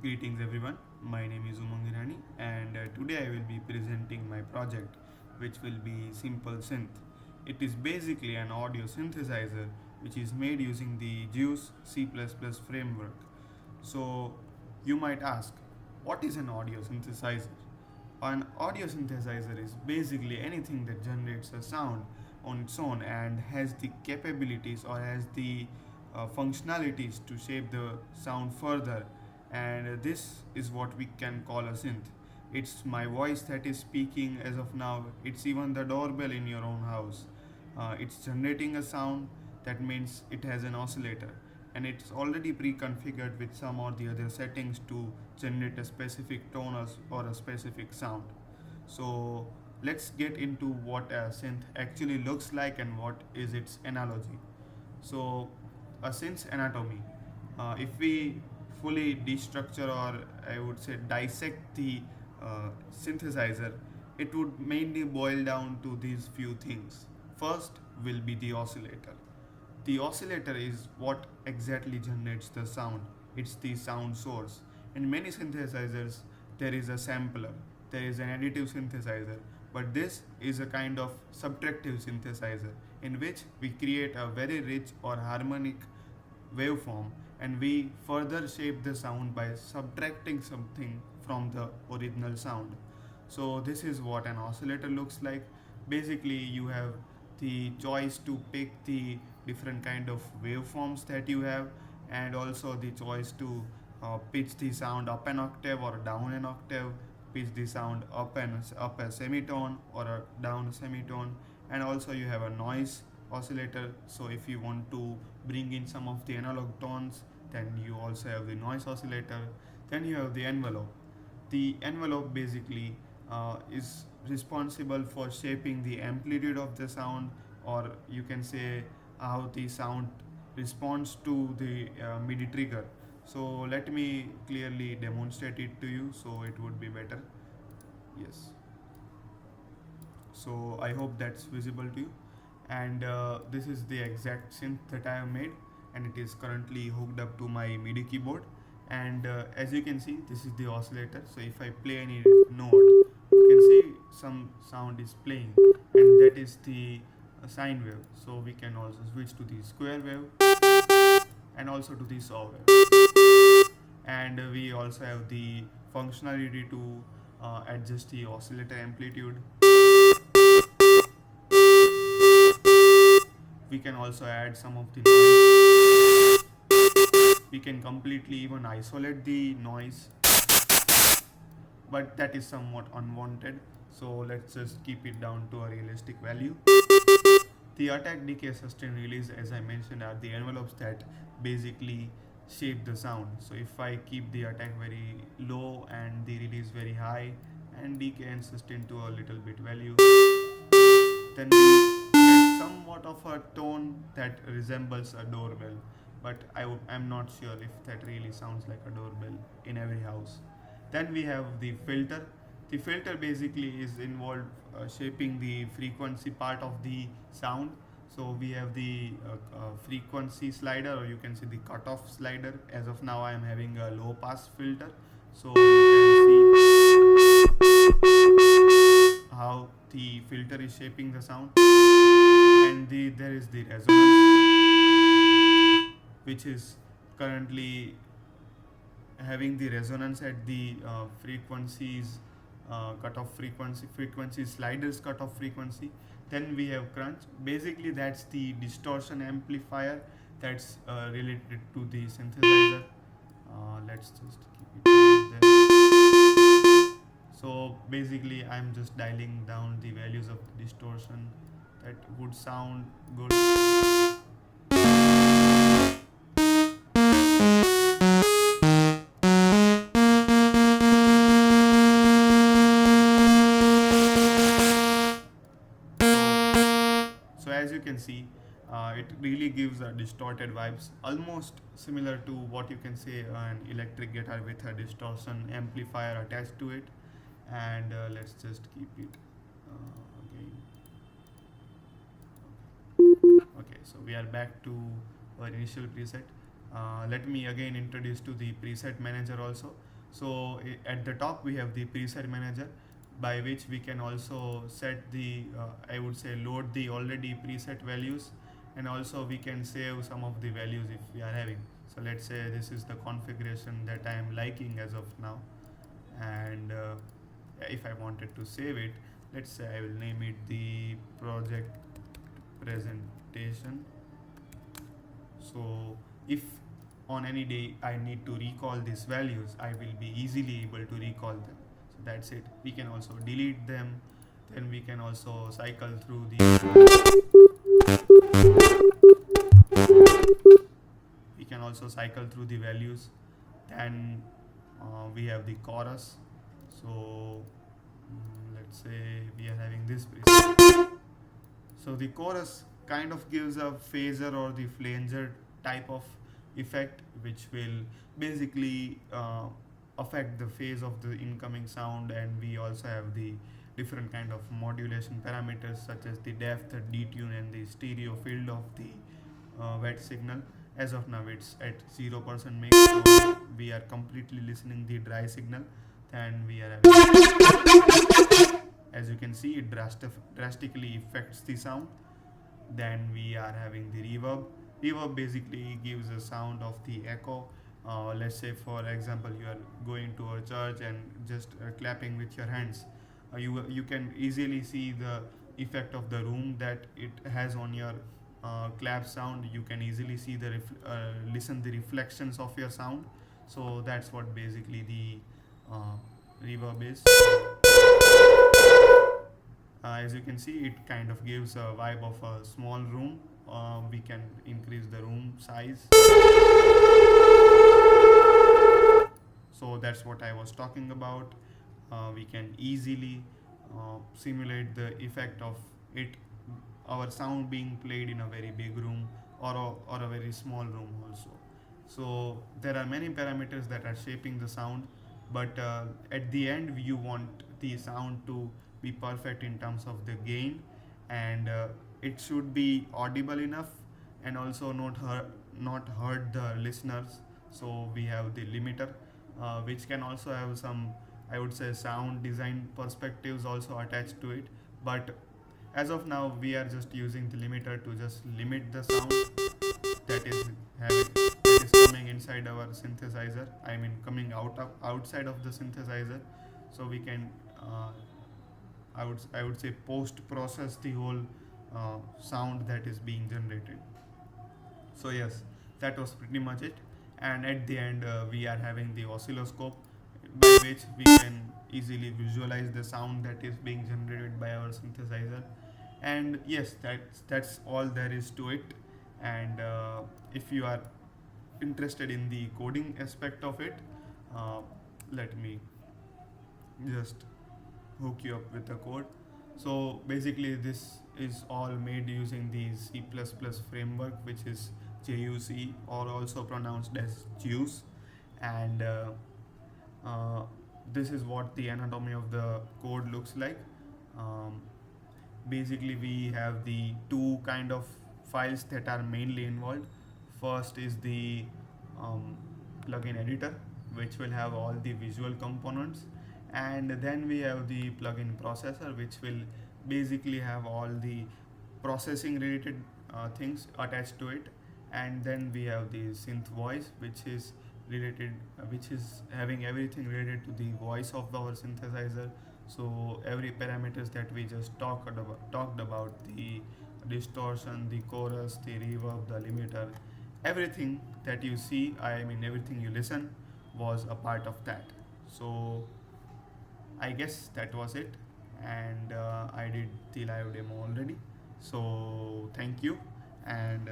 Greetings everyone, my name is Umang and today I will be presenting my project which will be Simple Synth. It is basically an audio synthesizer which is made using the Juice C++ framework. So you might ask, what is an audio synthesizer? An audio synthesizer is basically anything that generates a sound on its own and has the capabilities or has the functionalities to shape the sound further, and this is what we can call a synth. It's my voice that is speaking as of now. It's even the doorbell in your own house. It's generating a sound. That means it has an oscillator, and it's already pre-configured with some or the other settings to generate a specific tone or a specific sound. So let's get into what a synth actually looks like and what is its analogy. So a synth's anatomy. If we fully destructure, or I would say dissect the synthesizer, it would mainly boil down to these few things. First will be the oscillator. The oscillator is what exactly generates the sound. It's the sound source. In many synthesizers, there is a sampler, there is an additive synthesizer, but this is a kind of subtractive synthesizer in which we create a very rich or harmonic waveform, and we further shape the sound by subtracting something from the original sound. So this is what an oscillator looks like. Basically, you have the choice to pick the different kind of waveforms that you have, and also the choice to pitch the sound up an octave or down an octave, pitch the sound up a semitone or a down a semitone, and also you have a noise oscillator. So if you want to bring in some of the analog tones, then you also have the noise oscillator. Then you have the envelope. The envelope basically is responsible for shaping the amplitude of the sound, or you can say how the sound responds to the MIDI trigger. So let me clearly demonstrate it to you so it would be better. Yes. So I hope that's visible to you. And this is the exact synth that I have made, and it is currently hooked up to my MIDI keyboard. And as you can see, this is the oscillator. So if I play any note, you can see some sound is playing, and that is the sine wave. So we can also switch to the square wave and also to the saw wave. And we also have the functionality to adjust the oscillator amplitude. We can also add some of the noise. We can completely even isolate the noise, but that is somewhat unwanted, so let's just keep it down to a realistic value. The attack, decay, sustain, release, as I mentioned, are the envelopes that basically shape the sound. So if I keep the attack very low and the release very high and decay and sustain to a little bit value, then we get somewhat of a tone that resembles a doorbell. But I'm not sure if that really sounds like a doorbell in every house. Then we have the filter. The filter basically is involved shaping the frequency part of the sound. So we have the frequency slider, or you can see the cutoff slider. As of now, I am having a low pass filter. So you can see how the filter is shaping the sound. And there is the resonance, which is currently having the resonance at the frequencies, frequency sliders cutoff frequency. Then we have crunch. Basically, that's the distortion amplifier that's related to the synthesizer. Let's just keep it there. So basically, I'm just dialing down the values of the distortion that would sound good. So as you can see, it really gives a distorted vibes, almost similar to what you can say an electric guitar with a distortion amplifier attached to it. And let's just keep it again. Okay, so we are back to our initial preset. Let me again introduce to the preset manager also. So at the top we have the preset manager, by which we can also set the I would say load the already preset values, and also we can save some of the values if we are having. So let's say this is the configuration that I am liking as of now, and if I wanted to save it, let's say I will name it the project presentation. So if on any day I need to recall these values, I will be easily able to recall them. So that's it. We can also delete them. Then we can also cycle through the values. Then we have the chorus. So let's say we are having this preset. So the chorus kind of gives a phaser or the flanger type of effect, which will basically affect the phase of the incoming sound. And we also have the different kind of modulation parameters such as the depth, detune, and the stereo field of the wet signal. As of now, it's at 0% mix, so we are completely listening the dry signal. Then we are having, as you can see, it drastically affects the sound. Then we are having the reverb. Reverb basically gives a sound of the echo. Let's say for example you are going to a church and just clapping with your hands. You can easily see the effect of the room that it has on your clap sound. You can easily see the listen the reflections of your sound. So that's what basically the reverb is. As you can see, it kind of gives a vibe of a small room. We can increase the room size. So that's what I was talking about. We can easily simulate the effect of it, our sound being played in a very big room, or a very small room also. So there are many parameters that are shaping the sound, but at the end you want the sound to be perfect in terms of the gain, and it should be audible enough, and also not hurt the listeners. So we have the limiter, which can also have some, I would say, sound design perspectives also attached to it. But as of now, we are just using the limiter to just limit the sound that is coming inside our synthesizer. I mean, coming outside of the synthesizer, so we can I would say post process the whole sound that is being generated. So yes, that was pretty much it. And at the end, we are having the oscilloscope, by which we can easily visualize the sound that is being generated by our synthesizer. And yes, that's all there is to it. And if you are interested in the coding aspect of it, uh, let me just hook you up with the code. So basically, this is all made using the C++ framework, which is JUC, or also pronounced as JUICE. And uh, this is what the anatomy of the code looks like. Um, Basically, we have the two kind of files that are mainly involved. First is the um, plugin editor, which will have all the visual components, and then we have the plugin processor, which will basically have all the processing related things attached to it. And then we have the synth voice, which is having everything related to the voice of our synthesizer. So every parameters that we just talked about, the distortion, the chorus, the reverb, the limiter, everything that you see, I mean everything you listen, was a part of that. So I guess that was it, and I did the live demo already. So thank you, and